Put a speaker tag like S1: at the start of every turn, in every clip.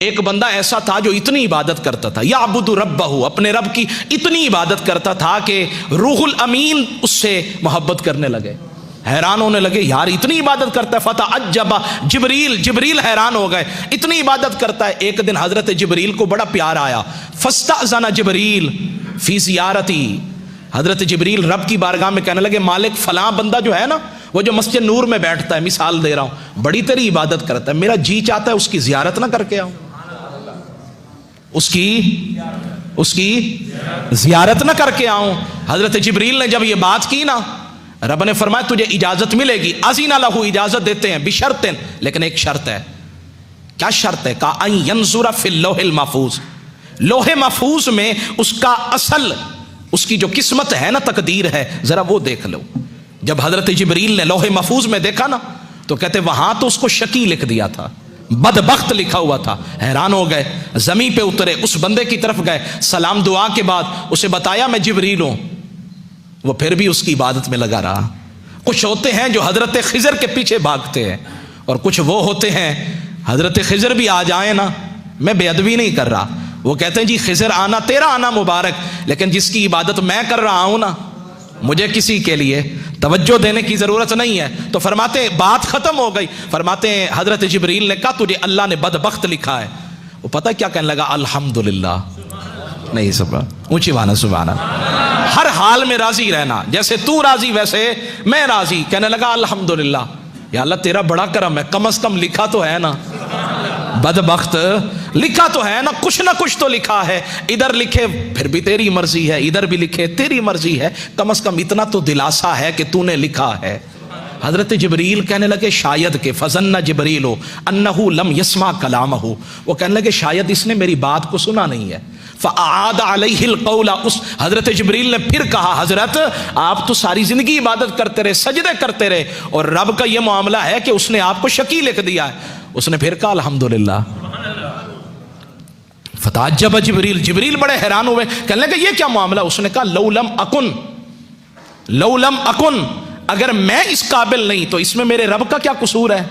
S1: ایک بندہ ایسا تھا جو اتنی عبادت کرتا تھا، یعبد ربہ، اپنے رب کی اتنی عبادت کرتا تھا کہ روح الامین اس سے محبت کرنے لگے، حیران ہونے لگے، یار اتنی عبادت کرتا ہے۔ فتعجب جبریل حیران ہو گئے، اتنی عبادت کرتا ہے۔ ایک دن حضرت جبریل کو بڑا پیار آیا، فاستأذن جبریل فی زیارتی، حضرت جبریل رب کی بارگاہ میں کہنے لگے، مالک فلاں بندہ جو ہے نا، وہ جو مسجد نور میں بیٹھتا ہے، مثال دے رہا ہوں، بڑی تیری عبادت کرتا ہے، میرا جی چاہتا ہے اس کی زیارت نہ کر کے آؤں، اس کی زیارت نہ کر کے آؤں۔ حضرت جبریل نے جب یہ بات کی نا، رب نے فرمایا تجھے اجازت ملے گی، اذن لہ، اجازت دیتے ہیں، بشرط، لیکن ایک شرط ہے۔ کیا شرط ہے؟ کہا ان ینظر فی اللوح المحفوظ، لوح محفوظ میں اس کا اصل، اس کی جو قسمت ہے نا، تقدیر ہے، ذرا وہ دیکھ لو۔ جب حضرت جبریل نے لوح محفوظ میں دیکھا نا، تو کہتے وہاں تو اس کو شقی لکھ دیا تھا، بدبخت لکھا ہوا تھا۔ حیران ہو گئے، زمین پہ اترے، اس بندے کی طرف گئے، سلام دعا کے بعد اسے بتایا میں جبریل ہوں۔ وہ پھر بھی اس کی عبادت میں لگا رہا۔ کچھ ہوتے ہیں جو حضرت خضر کے پیچھے بھاگتے ہیں، اور کچھ وہ ہوتے ہیں حضرت خضر بھی آ جائیں نا، میں بے ادبی نہیں کر رہا، وہ کہتے ہیں جی خضر آنا تیرا آنا مبارک، لیکن جس کی عبادت میں کر رہا ہوں نا، مجھے کسی کے لیے توجہ دینے کی ضرورت نہیں ہے۔ تو فرماتے ہیں بات ختم ہو گئی، فرماتے ہیں حضرت جبریل نے کہا تجھے اللہ نے بدبخت لکھا ہے۔ وہ پتہ کیا کہنے لگا؟ الحمدللہ، نہیں سبحان، اونچی بانا سبحان اللہ، ہر حال میں راضی رہنا، جیسے تو راضی ویسے میں راضی۔ کہنے لگا الحمدللہ، یا اللہ تیرا بڑا کرم ہے، کم از کم لکھا تو ہے نا، بدبخت لکھا تو ہے نا، کچھ نہ کچھ تو لکھا ہے، ادھر لکھے پھر بھی تیری مرضی ہے، ادھر بھی لکھے تیری مرضی ہے، کم از کم اتنا تو دلاسا ہے کہ تو نے لکھا ہے۔ حضرت جبریل کہنے لگے شاید کہ فظن جبریل انہ لم یسمع کلامہ، وہ کہنے لگے شاید اس نے میری بات کو سنا نہیں ہے۔ فاعاد علیہ القول، اس حضرت جبریل نے پھر کہا حضرت آپ تو ساری زندگی عبادت کرتے رہے، سجدے کرتے رہے، اور رب کا یہ معاملہ ہے کہ اس نے آپ کو شقی لکھ دیا ہے۔ اس نے پھر کہا الحمدللہ۔ فتعجب جبریل بڑے حیران ہوئے، کہنے لگے یہ کیا معاملہ؟ اس نے کہا لو لم اکن، اگر میں اس قابل نہیں تو اس میں میرے رب کا کیا قصور ہے؟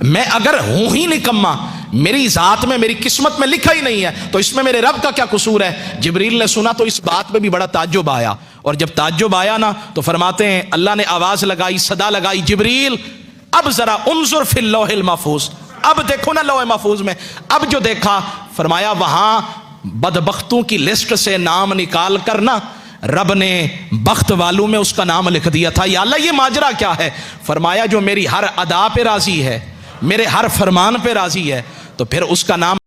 S1: میں اگر ہوں ہی نکما، میری ذات میں میری قسمت میں لکھا ہی نہیں ہے، تو اس میں میرے رب کا کیا قصور ہے؟ جبریل نے سنا تو اس بات پہ بھی بڑا تعجب آیا، اور جب تعجب آیا نا تو فرماتے ہیں اللہ نے آواز لگائی، صدا لگائی، جبریل اب ذرا انظر فی اللوح المحفوظ، اب دیکھو نا لوح محفوظ میں۔ اب جو دیکھا، فرمایا وہاں بدبختوں کی لسٹ سے نام نکال کر نا رب نے بخت والوں میں اس کا نام لکھ دیا تھا۔ یا اللہ یہ ماجرا کیا ہے؟ فرمایا جو میری ہر ادا پہ راضی ہے، میرے ہر فرمان پہ راضی ہے، تو پھر اس کا نام